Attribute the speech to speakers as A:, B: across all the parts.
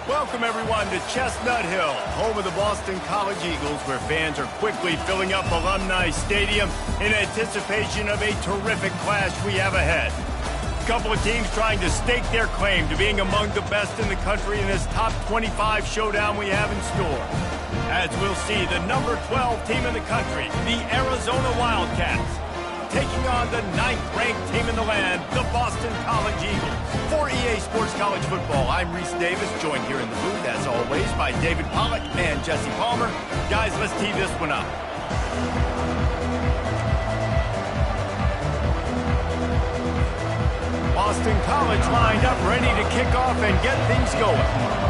A: Welcome, everyone, to Chestnut Hill, home of the Boston College Eagles, where fans are quickly filling up Alumni Stadium in anticipation of a terrific clash we have ahead. A couple of teams trying to stake their claim to being among the best in the country in this top 25 showdown we have in store. As we'll see, the number 12 team in the country, the Arizona Wildcats, taking on the 9th-ranked team in the land, the Boston College Eagles. For EA Sports College Football, I'm Reese Davis, joined here in the booth, as always, by David Pollack and Jesse Palmer. Guys, let's tee this one up. Boston College lined up, ready to kick off and get things going.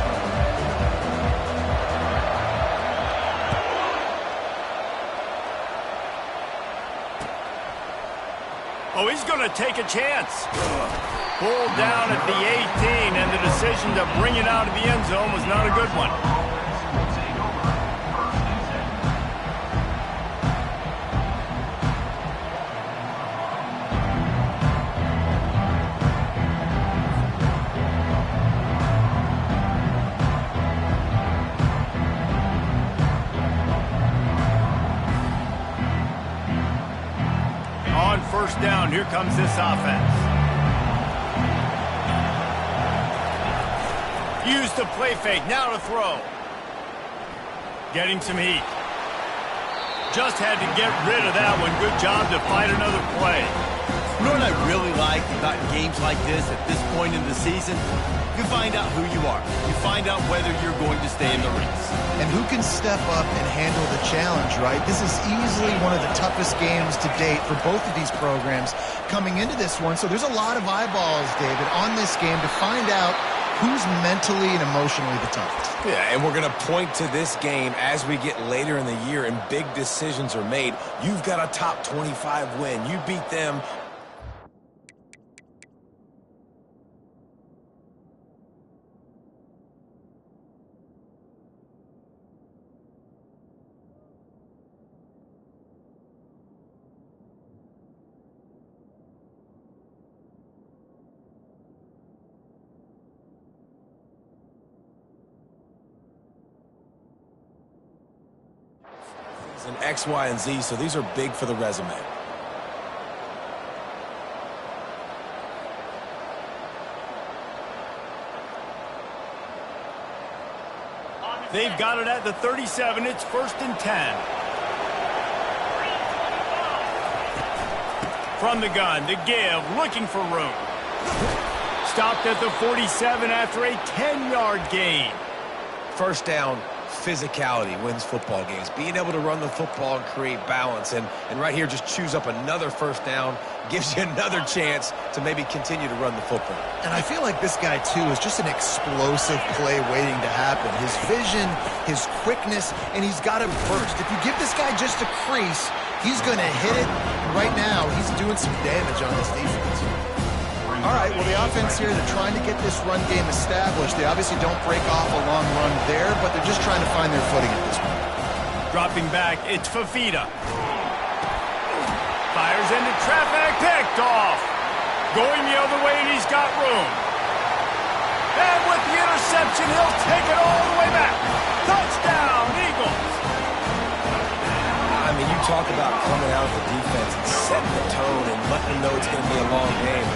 A: Oh, he's going to take a chance. Pulled down at the 18, and the decision to bring it out of the end zone was not a good one. First down, here comes this offense. Used the play fake, now to throw. Getting some heat. Just had to get rid of that one. Good job to fight another play.
B: You know what I really like about games like this at this point in the season? You find out who you are. You find out whether you're going to stay in the race.
C: And who can step up and handle the challenge, right? This is easily one of the toughest games to date for both of these programs coming into this one. So there's a lot of eyeballs, David, on this game to find out who's mentally and emotionally the toughest.
D: Yeah, and we're going to point to this game as we get later in the year and big decisions are made. You've got a top 25 win. You beat them. And X, Y, and Z, so these are big for the resume.
A: They've got it at the 37. It's 1st and 10. From the gun, the give, looking for room. Stopped at the 47 after a 10-yard gain.
D: First down. Physicality wins football games. Being able to run the football and create balance. And right here, just choose up another first down. Gives you another chance to maybe continue to run the football.
C: And I feel like this guy, too, is just an explosive play waiting to happen. His vision, his quickness, and he's got him first. If you give this guy just a crease, he's going to hit it. Right now, he's doing some damage on this defense. All right, well, the offense here, they're trying to get this run game established. They obviously don't break off a long run there, but they're just trying to find their footing at this point.
A: Dropping back, it's Fafita. Fires into traffic, picked off. Going the other way, and he's got room. And with the interception, he'll take it all the way back. Touchdown, Eagles.
D: I mean, you talk about coming out of the defense and setting the tone and letting them know it's going to be a long game.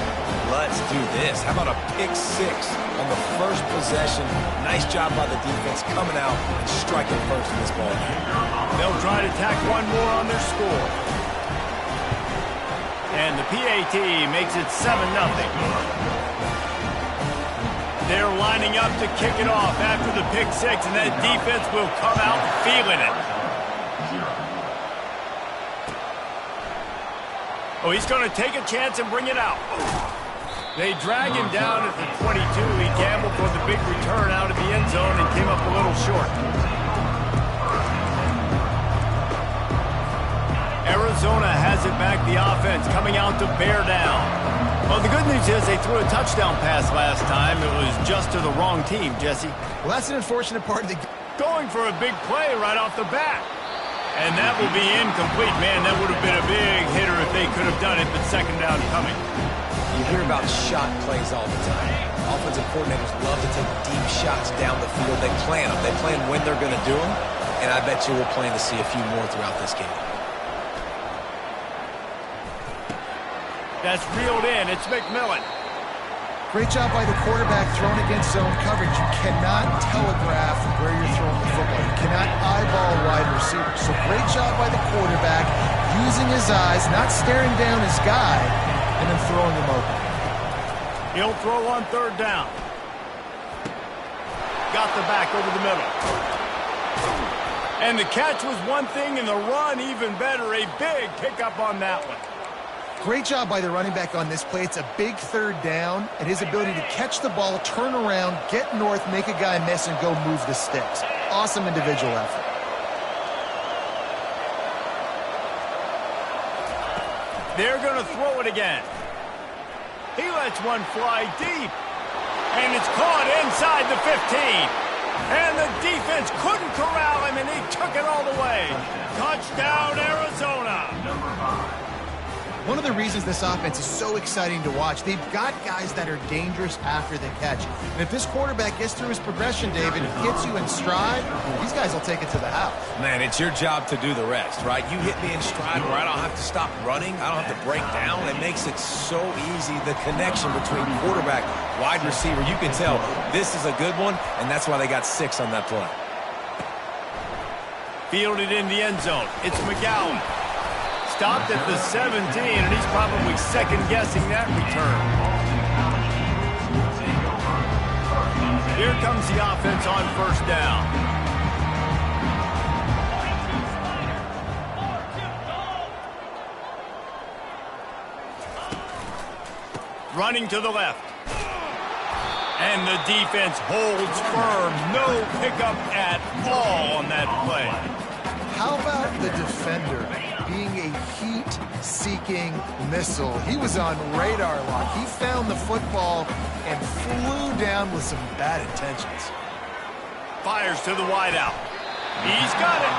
D: Let's do this. How about a pick six on the first possession? Nice job by the defense coming out and striking first in this ball game.
A: They'll try to tack one more on their score. And the PAT makes it 7-0. They're lining up to kick it off after the pick six, and that defense will come out feeling it. Oh, he's going to take a chance and bring it out. They drag him down at the 22. He gambled for the big return out of the end zone and came up a little short. Arizona has it back, the offense coming out to bear down. Well, the good news is they threw a touchdown pass last time. It was just to the wrong team, Jesse.
C: Well, that's an unfortunate part of the game.
A: Going for a big play right off the bat. And that will be incomplete. Man, that would have been a big hitter if they could have done it, but second down coming.
D: You hear about shot plays all the time. Offensive coordinators love to take deep shots down the field. They plan them. They plan when they're going to do them, and I bet you we'll plan to see a few more throughout this game.
A: That's reeled in. It's McMillan.
C: Great job by the quarterback throwing against zone coverage. You cannot telegraph where you're throwing the football. You cannot eyeball wide receivers. So great job by the quarterback using his eyes, not staring down his guy, and then throwing him open.
A: He'll throw on third down. Got the back over the middle. And the catch was one thing, and the run even better. A big pickup on that one.
C: Great job by the running back on this play. It's a big third down, and his ability to catch the ball, turn around, get north, make a guy miss, and go move the sticks. Awesome individual effort.
A: They're going to throw it again. He lets one fly deep. And it's caught inside the 15. And the defense couldn't corral him, and he took it all the way. Touchdown, Arizona.
C: One of the reasons this offense is so exciting to watch, they've got guys that are dangerous after the catch. And if this quarterback gets through his progression, David, and hits you in stride, these guys will take it to the house.
D: Man, it's your job to do the rest, right? You hit me in stride where I don't have to stop running. I don't have to break down. It makes it so easy, the connection between quarterback, wide receiver. You can tell this is a good one, and that's why they got 6 on that play.
A: Fielded in the end zone. It's McGowan. Stopped at the 17, and he's probably second-guessing that return. Here comes the offense on first down. Running to the left. And the defense holds firm. No pickup at all on that play.
C: How about the defender being a heat-seeking missile? He was on radar lock. He found the football and flew down with some bad intentions.
A: Fires to the wideout. He's got it.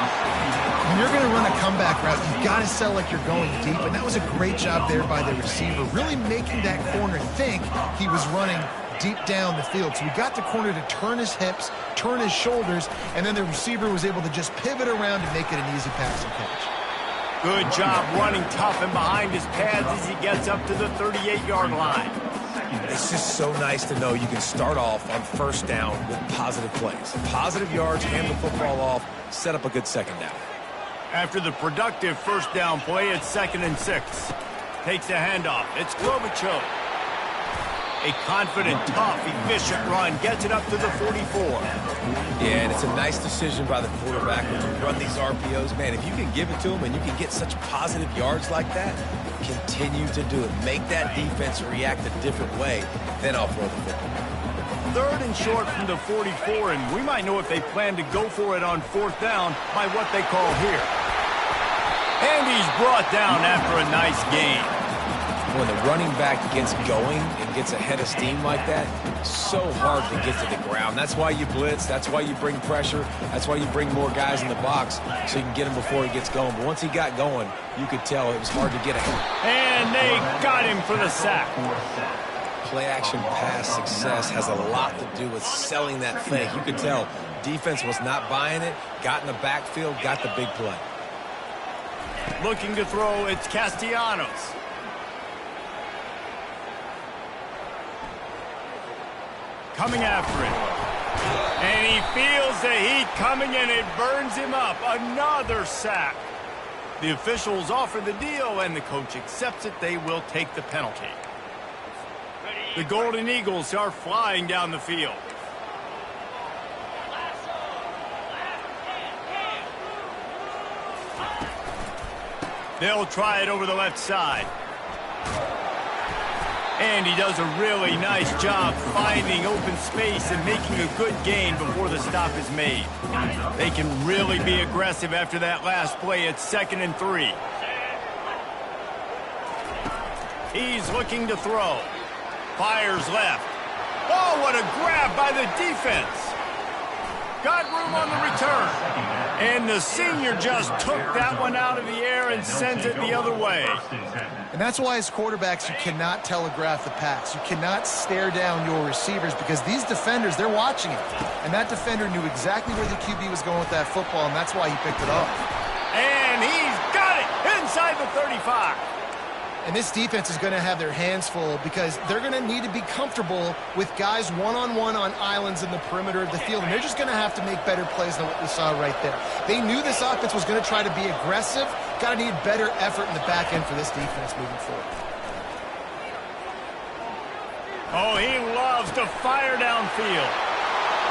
C: When you're going to run a comeback route, you've got to sell like you're going deep, and that was a great job there by the receiver, really making that corner think he was running deep down the field. So we got the corner to turn his hips, turn his shoulders, and then the receiver was able to just pivot around and make it an easy pass and catch.
A: Good job running tough and behind his pads as he gets up to the 38-yard line.
D: It's just so nice to know you can start off on first down with positive plays. Positive yards, hand the football off, set up a good second down.
A: After the productive first down play, it's 2nd and 6. Takes the handoff. It's Klobuchar. A confident, tough, efficient run. Gets it up to the 44.
D: Yeah, and it's a nice decision by the quarterback when you run these RPOs. Man, if you can give it to him and you can get such positive yards like that, continue to do it. Make that defense react a different way, then I'll throw the football.
A: 3rd and short from the 44, and we might know if they plan to go for it on 4th down by what they call here. And he's brought down after a nice gain.
D: When the running back gets going and gets ahead of steam like that, it's so hard to get to the ground. That's why you blitz. That's why you bring pressure. That's why you bring more guys in the box so you can get him before he gets going. But once he got going, you could tell it was hard to get ahead.
A: And they got him for the sack.
D: Play-action pass success has a lot to do with selling that fake. You could tell defense was not buying it, got in the backfield, got the big play.
A: Looking to throw, it's Castellanos. Coming after it. And he feels the heat coming, and it burns him up. Another sack. The officials offer the deal, and the coach accepts it. They will take the penalty. The Golden Eagles are flying down the field. They'll try it over the left side. And he does a really nice job finding open space and making a good gain before the stop is made. They can really be aggressive after that last play. It's 2nd and 3. He's looking to throw. Fires left. Oh, what a grab by the defense. Got room on the return. And the senior just took that one out of the air and sends it the other way.
C: And that's why as quarterbacks, you cannot telegraph the pass. You cannot stare down your receivers because these defenders, they're watching it. And that defender knew exactly where the QB was going with that football, and that's why he picked it off.
A: And he's got it inside the 35.
C: And this defense is going to have their hands full because they're going to need to be comfortable with guys one-on-one on islands in the perimeter of the field. And they're just going to have to make better plays than what we saw right there. They knew this offense was going to try to be aggressive. Got to need better effort in the back end for this defense moving forward.
A: Oh, he loves to fire downfield.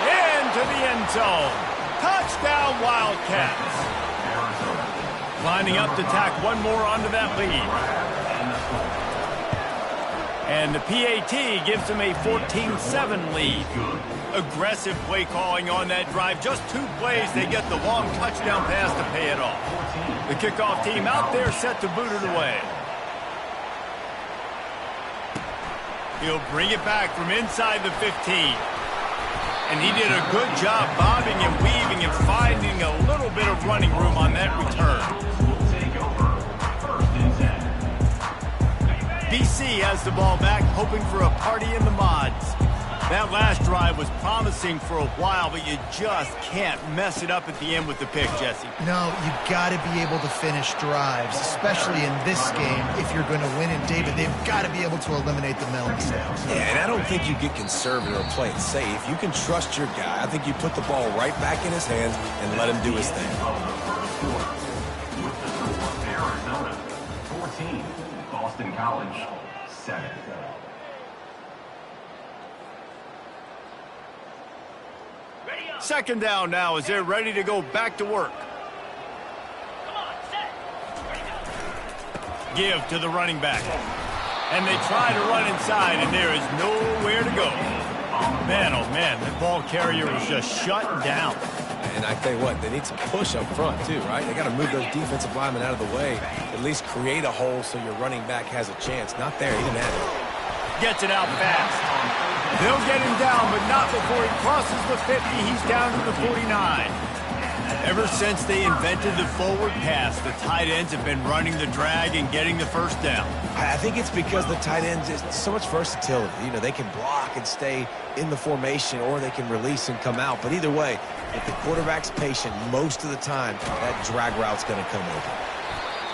A: Into the end zone. Touchdown, Wildcats. Lining up to tack one more onto that lead. And the PAT gives them a 14-7 lead. Aggressive play calling on that drive. Just 2 plays, they get the long touchdown pass to pay it off. The kickoff team out there set to boot it away. He'll bring it back from inside the 15. And he did a good job bobbing and weaving and finding a little bit of running room on that return. BC has the ball back, hoping for a party in the mods. That last drive was promising for a while, but you just can't mess it up at the end with the pick, Jesse.
C: No, you've got to be able to finish drives, especially in this game. If you're going to win it, David, they've got to be able to eliminate the mental mistakes.
D: Yeah, and I don't think you get conservative or play it safe. You can trust your guy. I think you put the ball right back in his hands and let him do his thing.
E: Arizona, 14. Boston College, 7.
A: Second down now as they're ready to go back to work. Give to the running back. And they try to run inside, and there is nowhere to go. Man, oh man, the ball carrier was just shut down.
D: And I tell you what, they need some push up front too, right? They got to move those defensive linemen out of the way, at least create a hole so your running back has a chance. Not there, he didn't have it.
A: Gets it out fast. They'll get him down, but not before he crosses the 50. He's down to the 49. Ever since they invented the forward pass, the tight ends have been running the drag and getting the first down.
D: I think it's because the tight ends is so much versatility. You know, they can block and stay in the formation, or they can release and come out. But either way, if the quarterback's patient most of the time, that drag route's going to come open.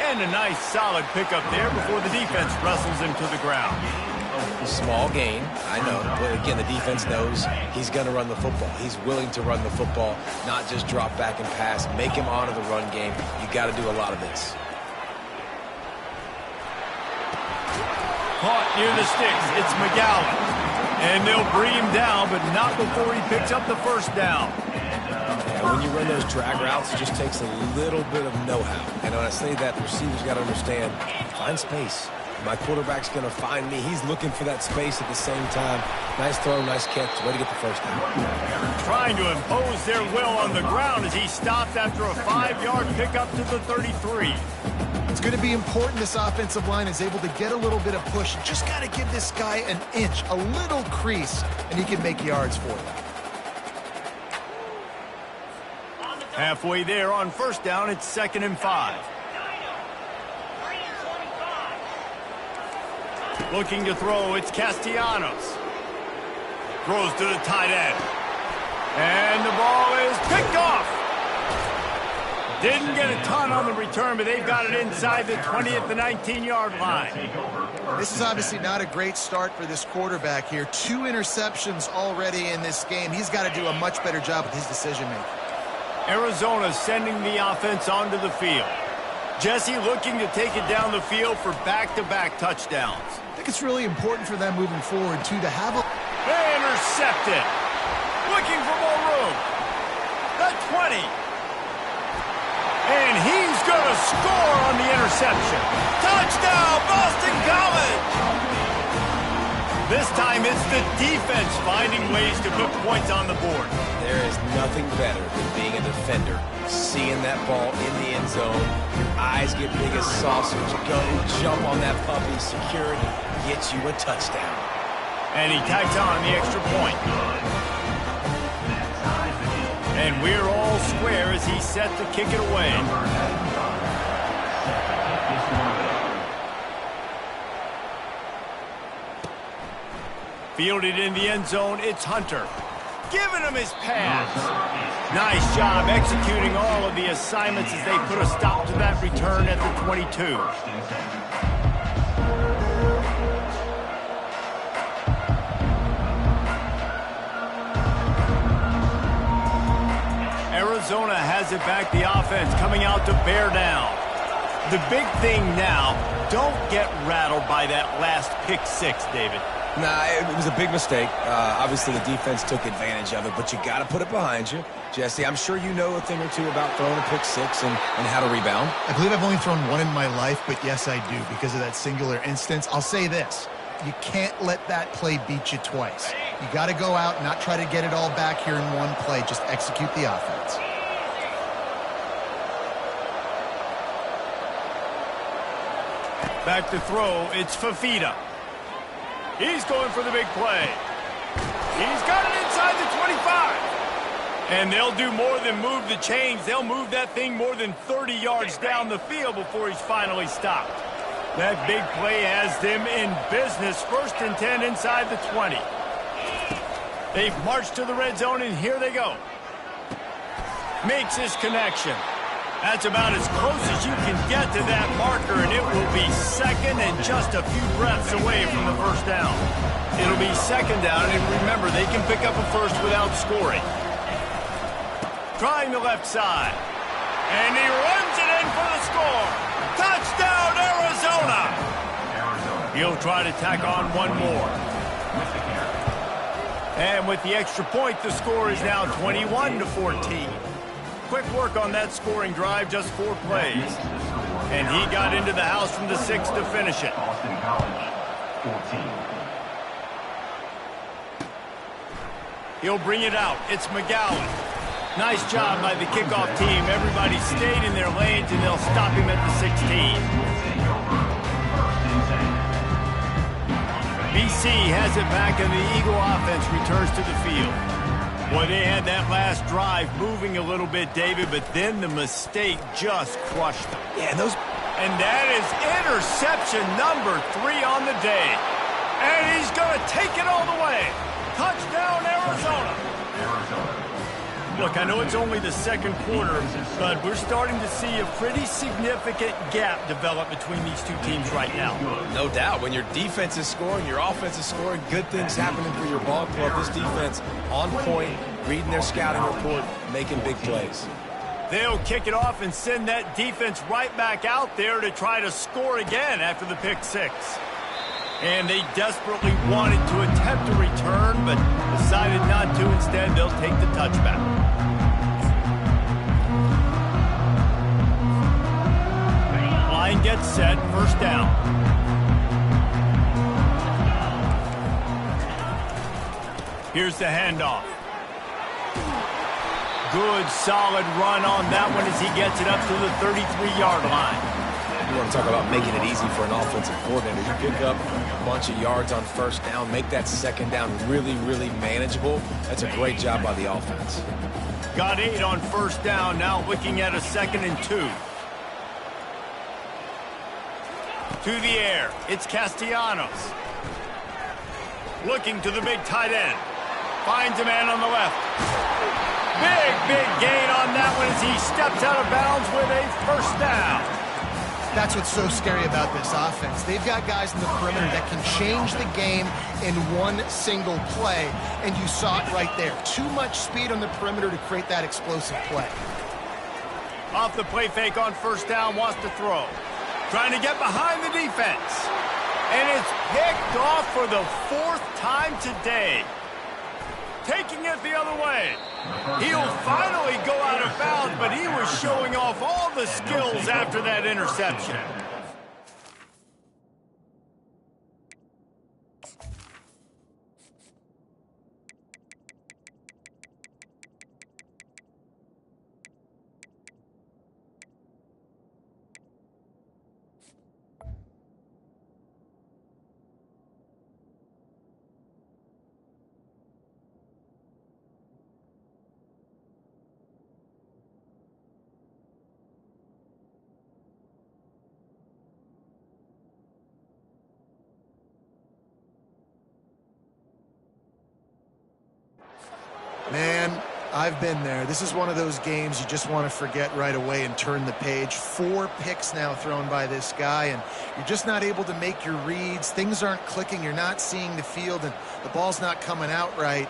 A: And a nice solid pickup there before the defense wrestles him to the ground.
D: Small gain, I know, but again, the defense knows he's going to run the football. He's willing to run the football, not just drop back and pass. Make him honor the run game. You got to do a lot of this.
A: Caught near the sticks. It's McGowan. And they'll bring him down, but not before he picks up the first down.
D: Yeah, when you run those drag routes, it just takes a little bit of know-how. And when I say that, the receivers got to understand, find space. My quarterback's going to find me. He's looking for that space at the same time. Nice throw, nice catch. Way to get the first down.
A: Trying to impose their will on the ground as he stopped after a 5-yard pickup to the 33.
C: It's going to be important this offensive line is able to get a little bit of push. Just got to give this guy an inch, a little crease, and he can make yards for you.
A: Halfway there on first down, it's 2nd and 5. Looking to throw, it's Castellanos. Throws to the tight end. And the ball is picked off. Didn't get a ton on the return, but they've got it inside the 20 at the 19-yard line.
C: This is obviously not a great start for this quarterback here. 2 interceptions already in this game. He's got to do a much better job with his decision-making.
A: Arizona sending the offense onto the field. Jesse looking to take it down the field for back-to-back touchdowns.
C: I think it's really important for them moving forward, too, to have a...
A: They intercepted. Looking for more room. The 20. And he's going to score on the interception. Touchdown, Boston College! This time it's the defense finding ways to put points on the board.
D: There is nothing better than being a defender, seeing that ball in the end zone. Your eyes get big as saucers. Go jump on that puppy, secure it, and get you a touchdown.
A: And he tags on the extra point. And we're all square as he's set to kick it away. Fielded in the end zone, it's Hunter. Giving him his pass. Nice job executing all of the assignments as they put a stop to that return at the 22. Arizona has it back, the offense coming out to bear down. The big thing now, don't get rattled by that last pick six, David.
D: Nah, it was a big mistake. Obviously, the defense took advantage of it, but you got to put it behind you. Jesse, I'm sure you know a thing or two about throwing a pick six and how to rebound.
C: I believe I've only thrown one in my life, but yes, I do because of that singular instance. I'll say this. You can't let that play beat you twice. You got to go out and not try to get it all back here in one play. Just execute the offense.
A: Back to throw, it's Fafita. He's going for the big play. He's got it inside the 25. And they'll do more than move the chains. They'll move that thing more than 30 yards down the field before he's finally stopped. That big play has them in business. 1st and 10 inside the 20. They've marched to the red zone, and here they go. Makes his connection. That's about as close as you can get to that marker, and it will be second and just a few breaths away from the first down. It'll be second down, and remember, they can pick up a first without scoring. Trying the left side. And he runs it in for the score. Touchdown, Arizona! He'll try to tack on one more. And with the extra point, the score is now 21-14. Quick work on that scoring drive, just 4 plays. And he got into the house from the 6 to finish it.
E: Boston College, 14.
A: He'll bring it out. It's McGowan. Nice job by the kickoff team. Everybody stayed in their lanes, and they'll stop him at the 16. BC has it back, and the Eagle offense returns to the field. Boy, they had that last drive moving a little bit, David, but then the mistake just crushed them.
D: Yeah,
A: And that is interception number 3 on the day. And he's going to take it all the way. Touchdown, Arizona. Look, I know it's only the second quarter, but we're starting to see a pretty significant gap develop between these two teams right now.
D: No doubt. When your defense is scoring, your offense is scoring, good things happening for your ball club. This defense on point, reading their scouting report, making big plays.
A: They'll kick it off and send that defense right back out there to try to score again after the pick six. And they desperately wanted to attempt a return, but decided not to. Instead, they'll take the touchback. Line gets set, first down. Here's the handoff. Good, solid run on that one as he gets it up to the 33-yard line.
D: You want to talk about making it easy for an offensive coordinator. You pick up a bunch of yards on first down, make that second down really, really manageable. That's a great job by the offense.
A: Got 8 on first down, now looking at a 2nd and 2. To the air, it's Castellanos. Looking to the big tight end. Finds a man on the left. Big gain on that one as he steps out of bounds with a first down.
C: That's what's so scary about this offense. They've got guys in the perimeter that can change the game in one single play, and you saw it right there. Too much speed on the perimeter to create that explosive play.
A: Off the play fake on first down, wants to throw. Trying to get behind the defense. And it's picked off for the 4th time today. Taking it the other way. He'll finally go out of bounds, but he was showing off all the skills after that interception.
C: I've been there. This is one of those games you just want to forget right away and turn the page. 4 picks now thrown by this guy, and you're just not able to make your reads. Things aren't clicking. You're not seeing the field, and the ball's not coming out right.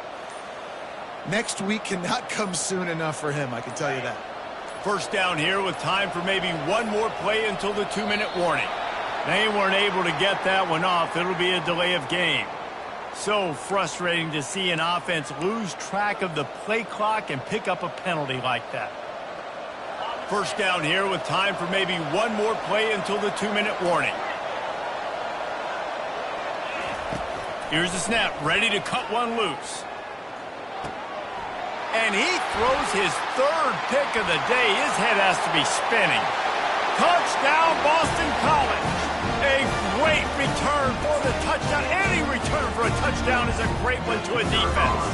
C: Next week cannot come soon enough for him, I can tell you that.
A: First down here with time for maybe one more play until the 2-minute warning. They weren't able to get that one off. It'll be a delay of game. So frustrating to see an offense lose track of the play clock and pick up a penalty like that. First down here with time for maybe one more play until the 2-minute warning. Here's the snap, ready to cut one loose. And he throws his 3rd pick of the day. His head has to be spinning. Touchdown, Boston College. A great return for the touchdown. Any return for a touchdown is a great one to a defense.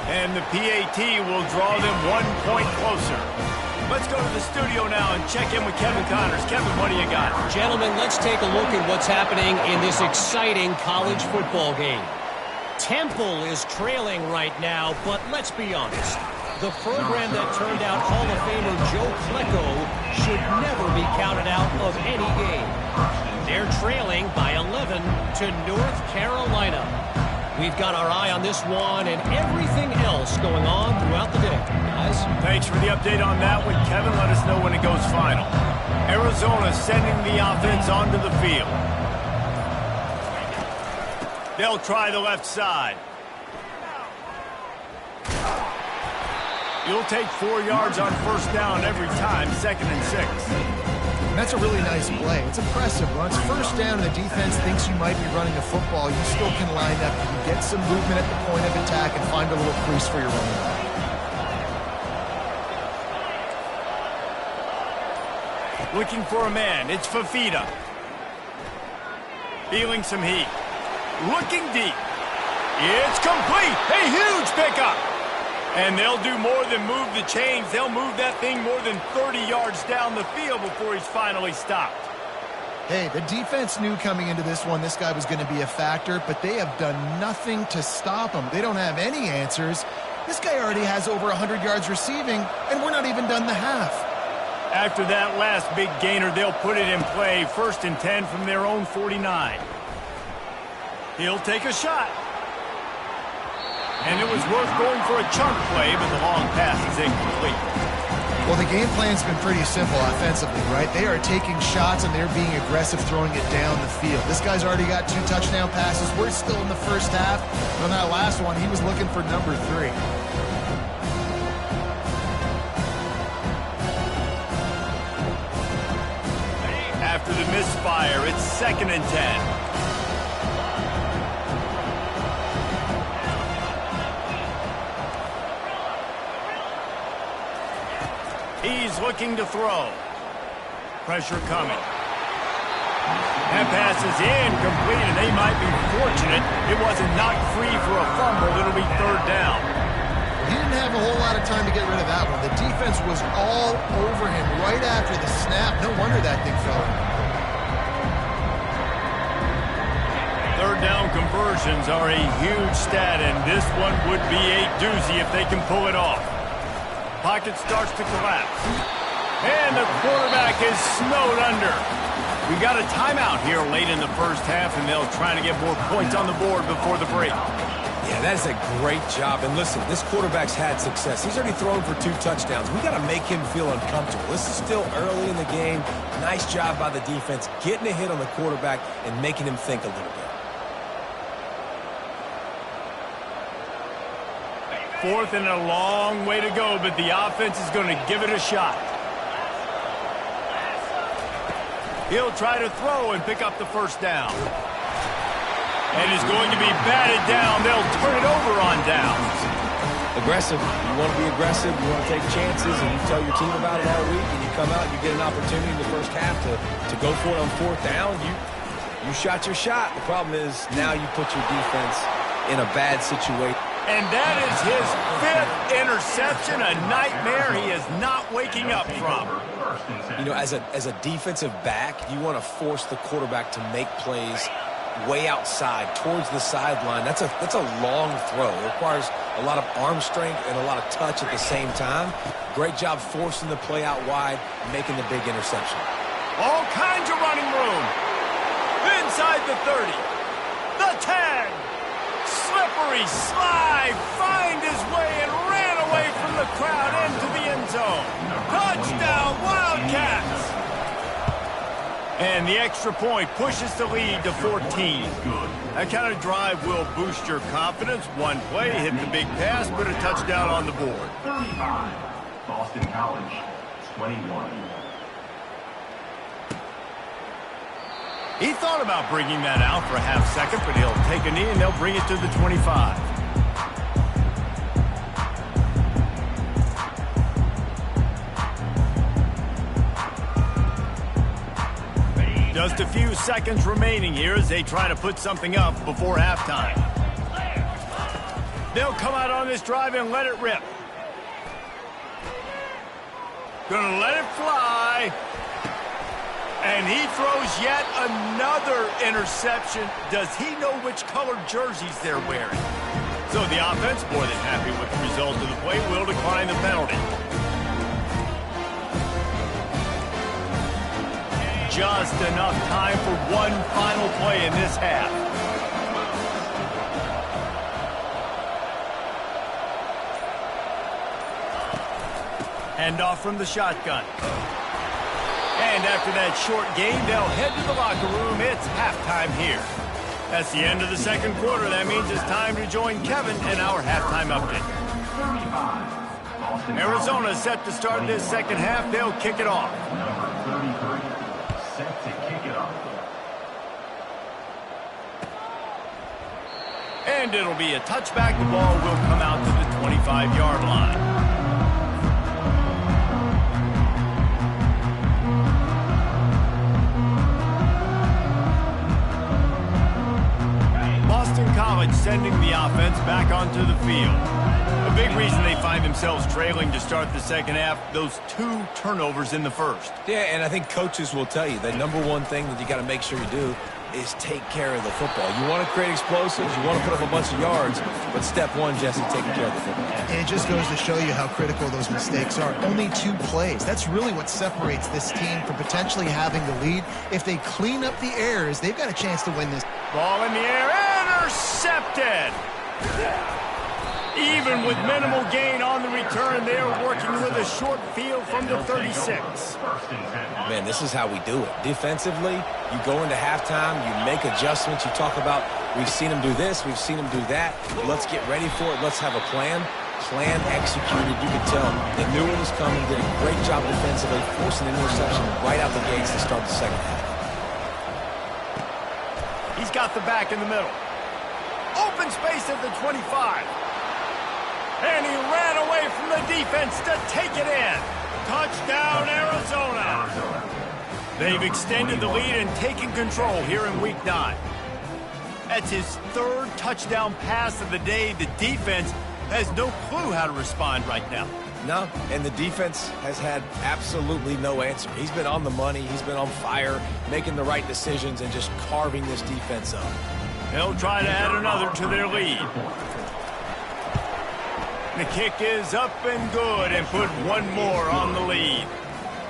A: And the PAT will draw them 1 point closer. Let's go to the studio now and check in with Kevin Connors. Kevin, what do you got?
F: Gentlemen, let's take a look at what's happening in this exciting college football game. Temple is trailing right now, but let's be honest. The program that turned out Hall of Famer Joe Klecko should never be counted out of any game. They're trailing by 11 to North Carolina. We've got our eye on this one and everything else going on throughout the day. Guys?
A: Thanks for the update on that one, Kevin. Let us know when it goes final. Arizona sending the offense onto the field. They'll try the left side. You'll take 4 yards on first down every time, 2nd and 6.
C: And that's a really nice play. It's impressive. When it's first down and the defense thinks you might be running a football, you still can line up. You can get some movement at the point of attack and find a little crease for your running back.
A: Looking for a man. It's Fafita. Feeling some heat. Looking deep. It's complete. A huge pickup. And they'll do more than move the chains. They'll move that thing more than 30 yards down the field before he's finally stopped.
C: Hey, the defense knew coming into this one this guy was going to be a factor, but they have done nothing to stop him. They don't have any answers. This guy already has over 100 yards receiving, and we're not even done the half.
A: After that last big gainer, they'll put it in play. 1st and 10 from their own 49. He'll take a shot. And it was worth going for a chunk play, but the long pass is incomplete.
C: Well, the game plan's been pretty simple offensively, right? They are taking shots and they're being aggressive throwing it down the field. This guy's already got 2 touchdown passes. We're still in the first half. And on that last one, he was looking for number 3.
A: After the misfire, it's 2nd and 10. He's looking to throw. Pressure coming. That pass is incomplete, and they might be fortunate it wasn't knocked free for a fumble. It'll be 3rd down.
C: He didn't have a whole lot of time to get rid of that one. The defense was all over him right after the snap. No wonder that thing fell.
A: 3rd down conversions are a huge stat, and this one would be a doozy if they can pull it off. Pocket starts to collapse. And the quarterback is snowed under. We got a timeout here late in the first half, and they'll try to get more points on the board before the break.
D: Yeah, that is a great job. And listen, this quarterback's had success. He's already thrown for 2 touchdowns. We got to make him feel uncomfortable. This is still early in the game. Nice job by the defense, getting a hit on the quarterback and making him think a little bit.
A: 4th and a long way to go, but the offense is going to give it a shot. He'll try to throw and pick up the first down. And is going to be batted down. They'll turn it over on downs.
D: Aggressive. You want to be aggressive. You want to take chances, and you tell your team about it all week, and you come out and you get an opportunity in the first half to go for it on 4th down. You shot your shot. The problem is now you put your defense in a bad situation.
A: And that is his 5th interception, a nightmare he is not waking up from.
D: You know, as a defensive back, you want to force the quarterback to make plays way outside towards the sideline. That's a long throw. It requires a lot of arm strength and a lot of touch at the same time. Great job forcing the play out wide, making the big interception.
A: All kinds of running room. Inside the 30. The 10. Slippery slide. Find his way and ran away from the crowd into the end zone. Touchdown, Wildcats. And the extra point pushes the lead to 14. That kind of drive will boost your confidence. One play, hit the big pass, put a touchdown on the board.
E: 35. Boston College, 21.
A: He thought about bringing that out for a half second, but he'll take a knee and they'll bring it to the 25. Just a few seconds remaining here as they try to put something up before halftime. They'll come out on this drive and let it rip. Gonna let it fly. And he throws yet another interception. Does he know which colored jerseys they're wearing? So the offense, more than happy with the result of the play, will decline the penalty. Just enough time for one final play in this half. Handoff from the shotgun. And after that short game, they'll head to the locker room. It's halftime here. That's the end of the second quarter. That means it's time to join Kevin in our halftime update. Arizona set to start this second half. They'll kick it off.
E: Number 33, set to kick it off.
A: And it'll be a touchback. The ball will come out to the 25-yard line. College sending the offense back onto the field. A big reason they find themselves trailing to start the second half, those 2 turnovers in the first.
D: Yeah, and I think coaches will tell you that number one thing that you got to make sure you do is take care of the football. You want to create explosives, you want to put up a bunch of yards, but step one, Jesse, taking care of the football.
C: And it just goes to show you how critical those mistakes are. Only 2 plays. That's really what separates this team from potentially having the lead. If they clean up the errors, they've got a chance to win this.
A: Ball in the air, intercepted! Even with minimal gain on the return, they are working with a short field from the 36.
D: Man, this is how we do it. Defensively, you go into halftime, you make adjustments. You talk about, we've seen them do this, we've seen them do that. Let's get ready for it. Let's have a plan. Plan executed. You could tell they knew it was coming, did a great job defensively, forcing an interception right out the gates to start the second half.
A: He's got the back in the middle. Open space at the 25. And he ran away from the defense to take it in. Touchdown, Arizona. They've extended the lead and taken control here in Week 9. That's his 3rd touchdown pass of the day. The defense has no clue how to respond right now.
D: No, and the defense has had absolutely no answer. He's been on the money. He's been on fire, making the right decisions and just carving this defense up.
A: They'll try to add another to their lead. The kick is up and good and put one more on the lead.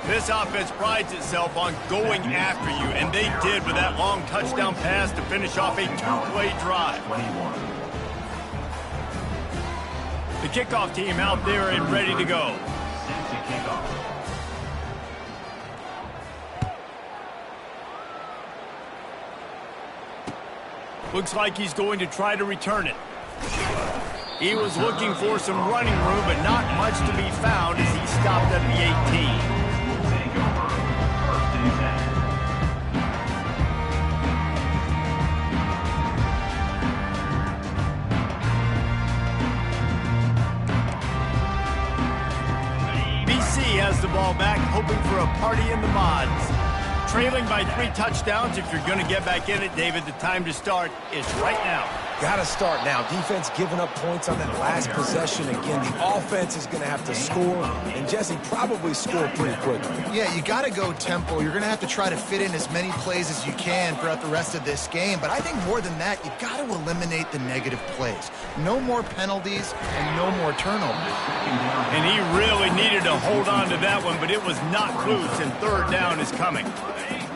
A: This offense prides itself on going after you, and they did with that long touchdown pass to finish off a 2-play drive. The kickoff team out there and ready to go.
E: Set to kick off.
A: Looks like he's going to try to return it. He was looking for some running room, but not much to be found as he stopped at the 18.
E: Take over. 1st and
A: 10. BC has the ball back, hoping for a party in the mods. Trailing by 3 touchdowns. If you're going to get back in it, David, the time to start is right now.
D: Got to start now. Defense giving up points on that last possession. Again, the offense is going to have to score, and Jesse probably score pretty quickly.
C: Yeah, you got to go tempo. You're going to have to try to fit in as many plays as you can throughout the rest of this game. But I think more than that, you got to eliminate the negative plays. No more penalties and no more turnovers.
A: And he really needed to hold on to that one, but it was knocked loose, and third down is coming.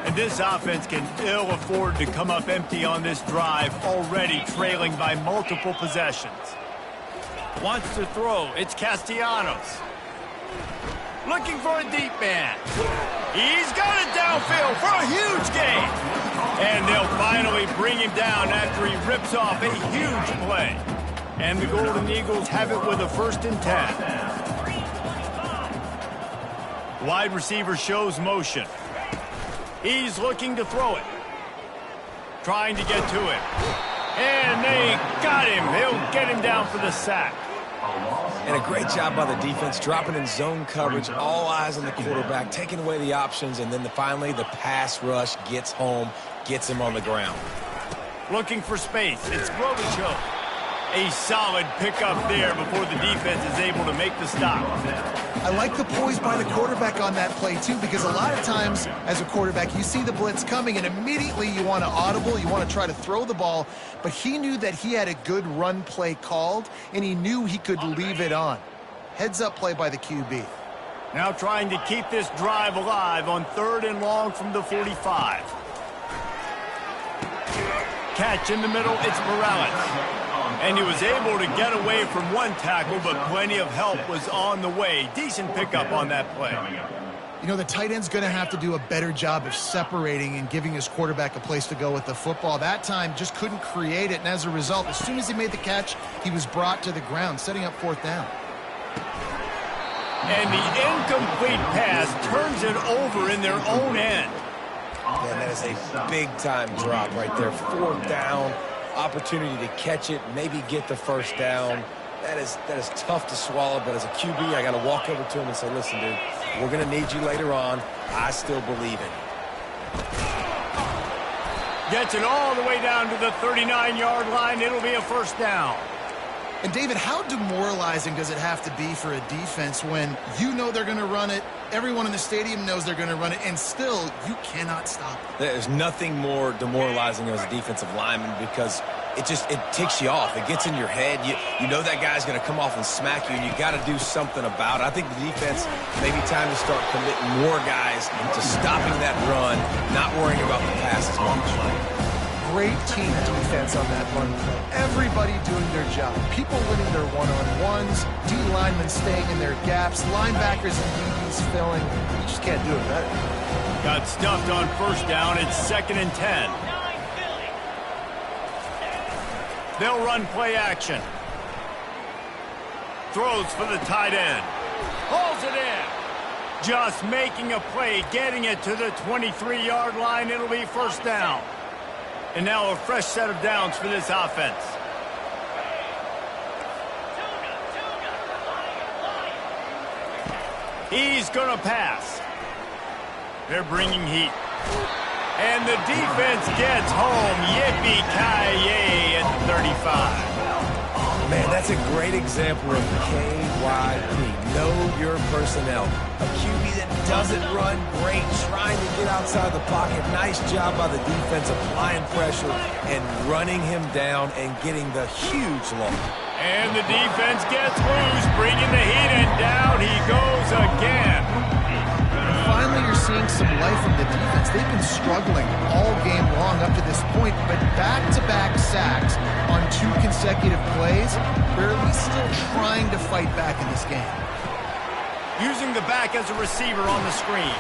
A: And this offense can ill afford to come up empty on this drive, already trailing by multiple possessions. Wants to throw. It's Castellanos. Looking for a deep man. He's got it downfield for a huge gain. And they'll finally bring him down after he rips off a huge play. And the Golden Eagles have it with a 1st and 10. Wide receiver shows motion. He's looking to throw it. Trying to get to it. And they got him. He'll get him down for the sack.
D: And a great job by the defense, dropping in zone coverage, all eyes on the quarterback, taking away the options, and then finally the pass rush gets home, gets him on the ground.
A: Looking for space. It's Robichaux. A solid pickup there before the defense is able to make the stop.
C: I like the poise by the quarterback on that play, too, because a lot of times as a quarterback, you see the blitz coming, and immediately you want to audible, you want to try to throw the ball, but he knew that he had a good run play called, and he knew he could leave it on. Heads-up play by the QB.
A: Now trying to keep this drive alive on 3rd and long from the 45. Catch in the middle, it's Morales. And he was able to get away from one tackle, but plenty of help was on the way. Decent pickup on that play.
C: You know, the tight end's going to have to do a better job of separating and giving his quarterback a place to go with the football. That time just couldn't create it, and as a result, as soon as he made the catch, he was brought to the ground, setting up 4th down.
A: And the incomplete pass turns it over in their own end.
D: And that is a big-time drop right there. 4th down. Opportunity to catch it, maybe get the 1st down. That is tough to swallow, but as a QB, I got to walk over to him and say, listen, dude, we're going to need you later on. I still believe in you.
A: Gets it all the way down to the 39-yard line. It'll be a 1st down.
C: And, David, how demoralizing does it have to be for a defense when you know they're going to run it, everyone in the stadium knows they're going to run it, and still you cannot stop it?
D: There's nothing more demoralizing as a defensive lineman because it ticks you off. It gets in your head. You know that guy's going to come off and smack you, and you got to do something about it. I think the defense, maybe time to start committing more guys to stopping that run, not worrying about the pass as much.
C: Great team defense on that run play. Everybody doing their job. People winning their one-on-ones, D linemen staying in their gaps, linebackers and DBs filling. You just can't do it better.
A: Got stuffed on 1st down. It's 2nd and 10. They'll run play action. Throws for the tight end. Hauls it in. Just making a play, getting it to the 23-yard line. It'll be 1st down. And now a fresh set of downs for this offense. He's going to pass. They're bringing heat. And the defense gets home. Yippee-ki-yay at the 35.
D: Man, that's a great example of KYP. Know your personnel. A QB that doesn't run great, trying to get outside the pocket. Nice job by the defense applying pressure and running him down and getting the huge loss.
A: And the defense gets loose, bringing the heat, and down he goes again.
C: Finally, you're seeing some life from the defense. They've been struggling all game long up to this point, but back-to-back sacks on 2 consecutive plays, they're at least still trying to fight back in this game.
A: Using the back as a receiver on the screen.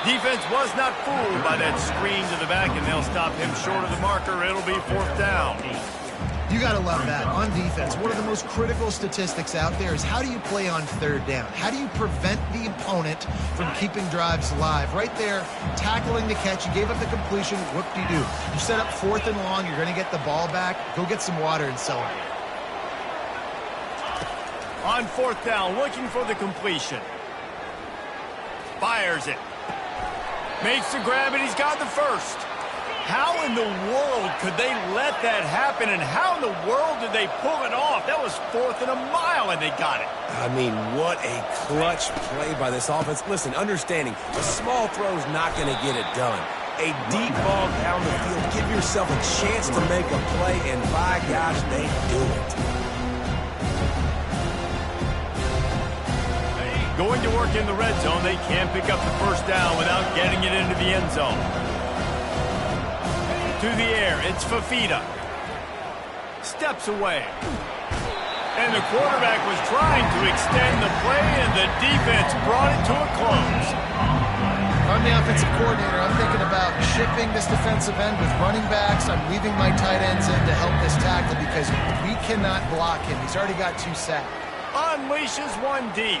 A: Defense was not fooled by that screen to the back, and they'll stop him short of the marker. It'll be 4th down.
C: You got to love that. On defense, one of the most critical statistics out there is how do you play on 3rd down? How do you prevent the opponent from keeping drives alive? Right there, tackling the catch. You gave up the completion. Whoop-de-doo. You set up 4th and long. You're going to get the ball back. Go get some water and celebrate.
A: On 4th down, looking for the completion. Fires it. Makes the grab, and he's got the 1st. How in the world could they let that happen, and how in the world did they pull it off? That was 4th and a mile, and they got it.
D: I mean, what a clutch play by this offense. Listen, understanding, a small throw is not going to get it done. A deep ball down the field, give yourself a chance to make a play, and by gosh, they do it.
A: Going to work in the red zone, they can't pick up the first down without getting it into the end zone. To the air, it's Fafita. Steps away. And the quarterback was trying to extend the play, and the defense brought it to a close.
C: I'm the offensive coordinator. I'm thinking about shipping this defensive end with running backs. I'm leaving my tight ends in to help this tackle because we cannot block him. He's already got 2 sacks.
A: Unleashes one deep.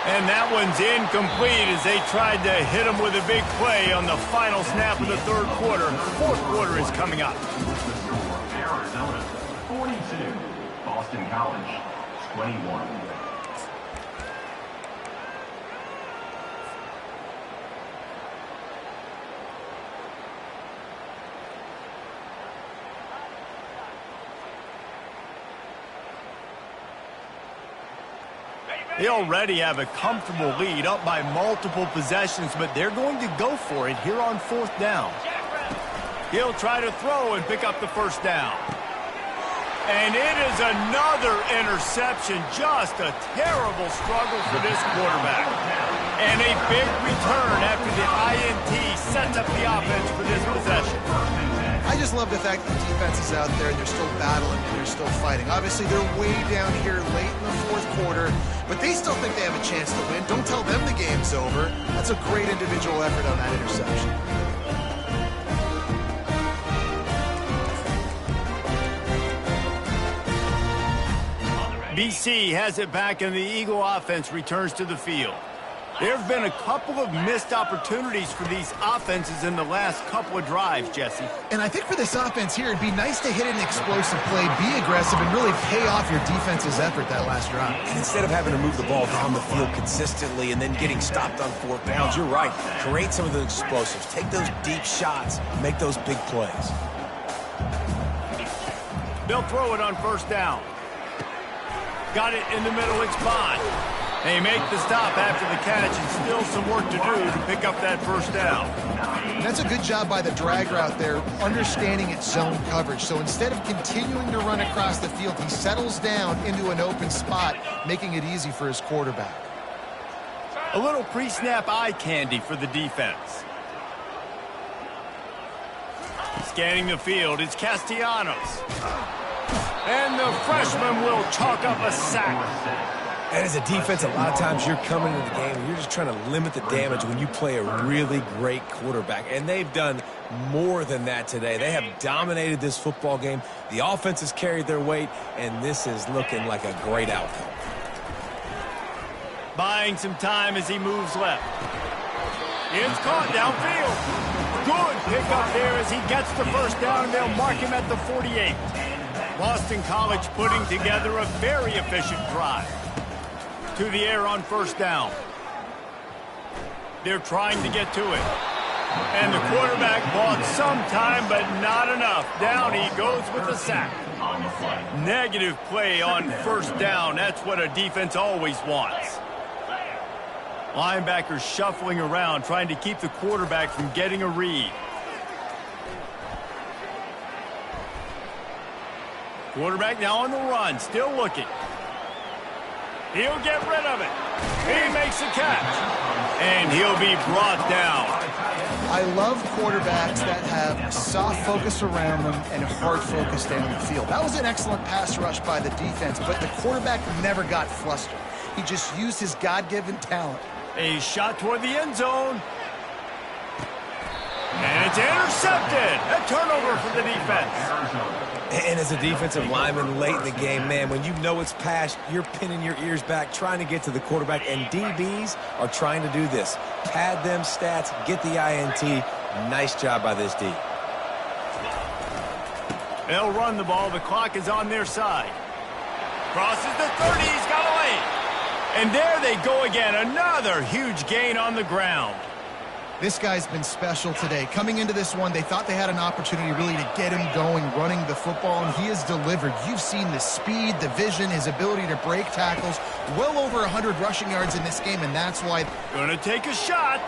A: And that one's incomplete as they tried to hit him with a big play on the final snap of the 3rd quarter. 4th quarter is coming up.
E: Arizona 42, Boston College 21.
A: They already have a comfortable lead, up by multiple possessions, but they're going to go for it here on 4th down. He'll try to throw and pick up the first down. And it is another interception. Just a terrible struggle for this quarterback. And a big return after the INT sets up the offense for this possession.
C: I just love the fact that the defense is out there and they're still battling and they're still fighting. Obviously, they're way down here late in the 4th quarter, but they still think they have a chance to win. Don't tell them the game's over. That's a great individual effort on that interception.
A: BC has it back, and the Eagle offense returns to the field. There have been a couple of missed opportunities for these offenses in the last couple of drives, Jesse.
C: And I think for this offense here, it'd be nice to hit an explosive play, be aggressive, and really pay off your defense's effort that last drive.
D: And instead of having to move the ball down the field consistently and then getting stopped on 4th downs, you're right. Create some of the explosives. Take those deep shots. Make those big plays.
A: They'll throw it on 1st down. Got it in the middle. It's Bond. They make the stop after the catch, and still some work to do to pick up that first down.
C: And that's a good job by the drag route there, understanding its zone coverage. So instead of continuing to run across the field, he settles down into an open spot, making it easy for his quarterback.
A: A little pre-snap eye candy for the defense. Scanning the field, it's Castellanos. And the freshman will chalk up a sack.
D: And as a defense, a lot of times you're coming into the game and you're just trying to limit the damage when you play a really great quarterback. And they've done more than that today. They have dominated this football game. The offense has carried their weight, and this is looking like a great outcome.
A: Buying some time as he moves left. It's caught downfield. Good pickup there as he gets the first down, and they'll mark him at the 48. Boston College putting together a very efficient drive. To the air on 1st down. They're trying to get to it. And the quarterback bought some time, but not enough. Down he goes with the sack. Negative play on 1st down. That's what a defense always wants. Linebackers shuffling around, trying to keep the quarterback from getting a read. Quarterback now on the run, still looking. He'll get rid of it. He makes the catch. And he'll be brought down.
C: I love quarterbacks that have soft focus around them and hard focus down the field. That was an excellent pass rush by the defense, but the quarterback never got flustered. He just used his God-given talent.
A: A shot toward the end zone. And it's intercepted. A turnover for the defense.
D: And as a defensive lineman late in the game, man, when you know it's passed, you're pinning your ears back, trying to get to the quarterback, and DBs are trying to do this. Pad them stats, get the INT. Nice job by this D.
A: They'll run the ball. The clock is on their side. Crosses the 30. He's got away. And there they go again. Another huge gain on the ground.
C: This guy's been special today. Coming into this one, they thought they had an opportunity really to get him going, running the football, and he has delivered. You've seen the speed, the vision, his ability to break tackles. Well over 100 rushing yards in this game, and that's why...
A: Gonna take a shot.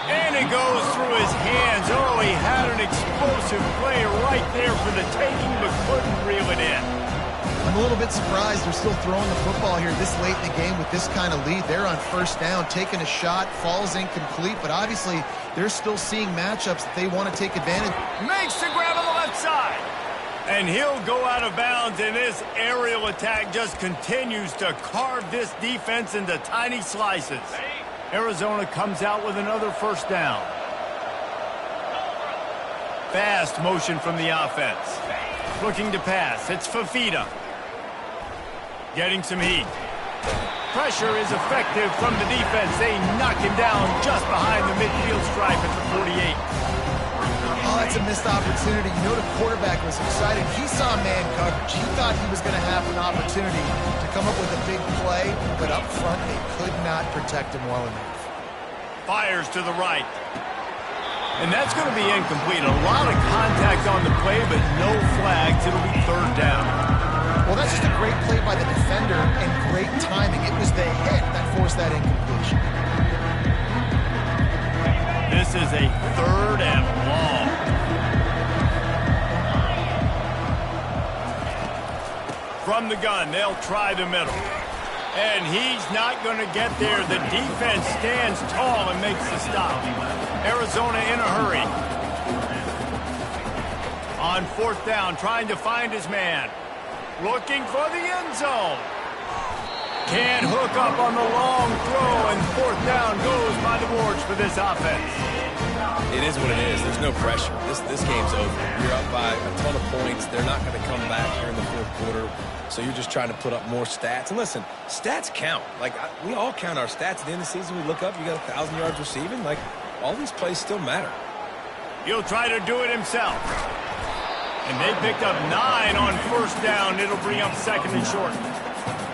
A: And it goes through his hands. Oh, he had an explosive play right there for the taking, but couldn't reel it in.
C: I'm a little bit surprised they're still throwing the football here this late in the game with this kind of lead. They're on first down, taking a shot, falls incomplete, but obviously they're still seeing matchups that they want to take advantage.
A: Makes the grab on the left side. And he'll go out of bounds, and this aerial attack just continues to carve this defense into tiny slices. Arizona comes out with another first down. Fast motion from the offense. Looking to pass. It's Fafita. Getting some heat. Pressure is effective from the defense. They knock him down just behind the midfield stripe at the 48.
C: Oh, that's a missed opportunity. You know the quarterback was excited. He saw man coverage. He thought he was going to have an opportunity to come up with a big play, but up front they could not protect him well enough.
A: Fires to the right. And that's going to be incomplete. A lot of contact on the play, but no flags. It'll be third down.
C: Well, that's just a great play by the defender and great timing. It was the hit that forced that incompletion.
A: This is a third and long. From the gun, they'll try the middle. And he's not going to get there. The defense stands tall and makes the stop. Arizona in a hurry. On fourth down, trying to find his man. Looking for the end zone. Can't hook up on the long throw, and fourth down goes by the boards for this offense.
D: It is what it is. There's no pressure. This game's over. You're up by a ton of points. They're not going to come back here in the fourth quarter. So you're just trying to put up more stats. And listen, stats count. Like, we all count our stats. At the end of the season, we look up, you got 1,000 yards receiving. Like, all these plays still matter.
A: He'll try to do it himself. And they picked up 9 on first down. It'll bring up second and short.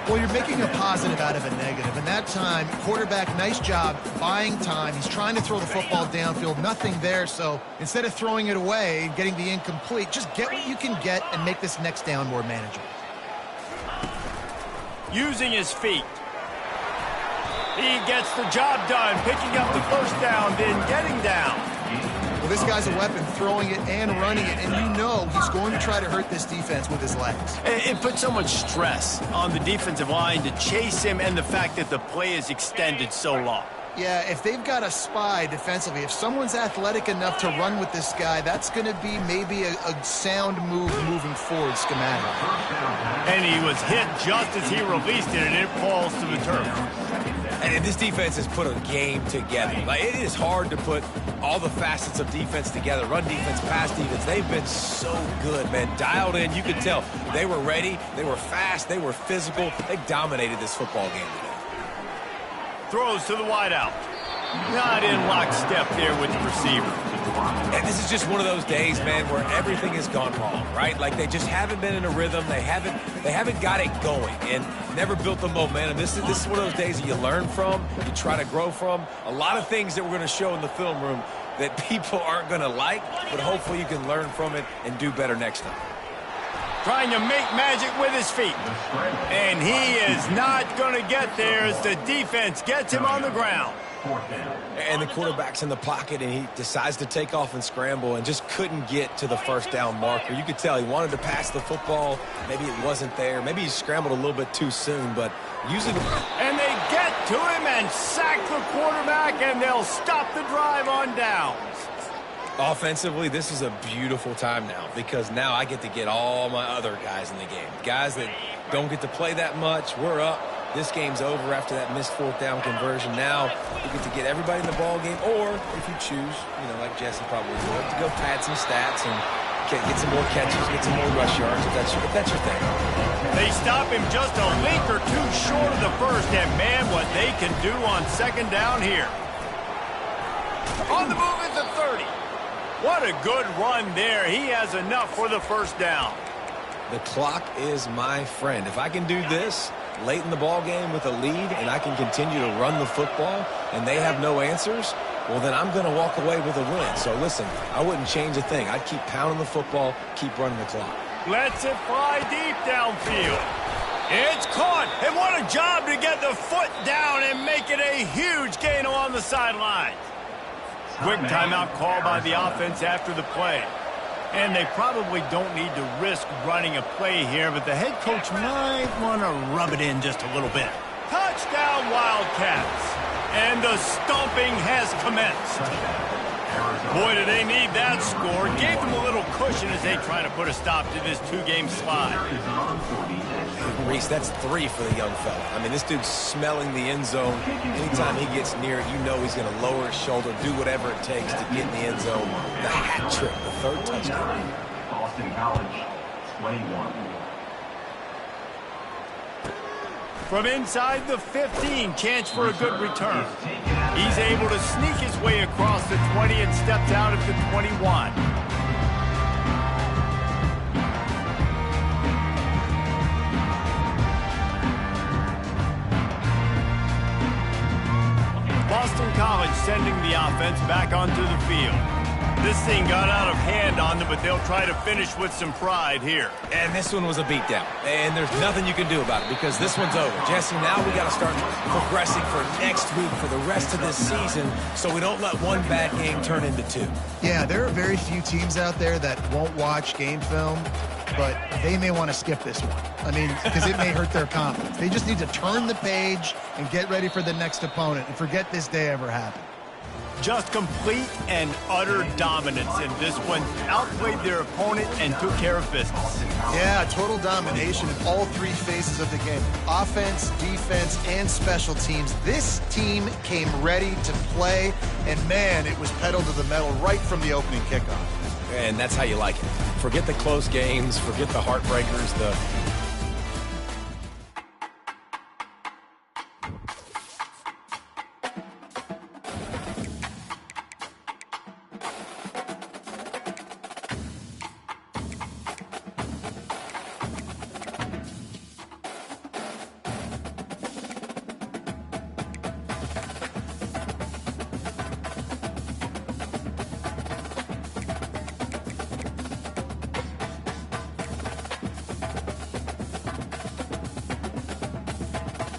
C: Well, you're making a positive out of a negative. And that time, quarterback, nice job buying time. He's trying to throw the football downfield. Nothing there. So instead of throwing it away and getting the incomplete, just get what you can get and make this next down more manageable.
A: Using his feet. He gets the job done, picking up the first down, then getting down.
C: Well, this guy's a weapon, throwing it and running it, and you know he's going to try to hurt this defense with his legs.
A: It puts so much stress on the defensive line to chase him, and the fact that the play is extended so long.
C: Yeah, if they've got a spy defensively, if someone's athletic enough to run with this guy, that's going to be maybe a sound move moving forward schematically.
A: And he was hit just as he released it, and it falls to the turf.
D: And this defense has put a game together. Like, it is hard to put all the facets of defense together. Run defense, pass defense. They've been so good, man. Dialed in. You could tell they were ready. They were fast. They were physical. They dominated this football game today.
A: Throws to the wideout. Not in lockstep there with the receiver.
D: And this is just one of those days, man, where everything has gone wrong, right? Like, they just haven't been in a rhythm. They haven't got it going and never built the momentum. This is one of those days that you learn from, you try to grow from. A lot of things that we're going to show in the film room that people aren't going to like, but hopefully you can learn from it and do better next time.
A: Trying to make magic with his feet. And he is not going to get there as the defense gets him on the ground.
D: And the quarterback's in the pocket, and he decides to take off and scramble and just couldn't get to the first down marker. You could tell he wanted to pass the football. Maybe it wasn't there. Maybe he scrambled a little bit too soon, but using...
A: And they get to him and sack the quarterback, and they'll stop the drive on downs.
D: Offensively, this is a beautiful time now because now I get to get all my other guys in the game. Guys that don't get to play that much, we're up. This game's over after that missed fourth down conversion. Now you get to get everybody in the ball game, or if you choose, like Jesse probably would, to go pad some stats and get some more catches, get some more rush yards if that's your thing.
A: They stop him just a link or two short of the first, and man, what they can do on second down here. On the move at the 30. What a good run there. He has enough for the first down.
D: The clock is my friend. If I can do this, late in the ball game with a lead and I can continue to run the football and they have no answers, well, then I'm going to walk away with a win. So, listen, I wouldn't change a thing. I'd keep pounding the football, keep running the clock.
A: Lets it fly deep downfield. It's caught, and what a job to get the foot down and make it a huge gain along the sideline. Quick timeout call by the offense after the play. And they probably don't need to risk running a play here, but the head coach might want to rub it in just a little bit. Touchdown, Wildcats. And the stomping has commenced. Boy, do they need that score. Gave them a little cushion as they try to put a stop to this two-game slide.
D: Reese, that's 3 for the young fella. I mean, this dude's smelling the end zone. Anytime he gets near it, you know he's going to lower his shoulder, do whatever it takes to get in the end zone. The hat trick, the 3rd touchdown.
E: Boston College, 21.
A: From inside the 15, chance for a good return. He's able to sneak his way across the 20 and steps out at the 21. Boston College sending the offense back onto the field. This thing got out of hand on them, but they'll try to finish with some pride here.
D: And this one was a beatdown. And there's nothing you can do about it because this one's over. Jesse, now we got to start progressing for next week for the rest of this season so we don't let one bad game turn into 2.
C: Yeah, there are very few teams out there that won't watch game film, but they may want to skip this one. I mean, because it may hurt their confidence. They just need to turn the page and get ready for the next opponent and forget this day ever happened.
A: Just complete and utter dominance in this one. Outplayed their opponent and took care of business.
C: Yeah, total domination in all 3 phases of the game. Offense, defense, and special teams. This team came ready to play, and man, it was pedal to the metal right from the opening kickoff.
D: And that's how you like it. Forget the close games, forget the heartbreakers, the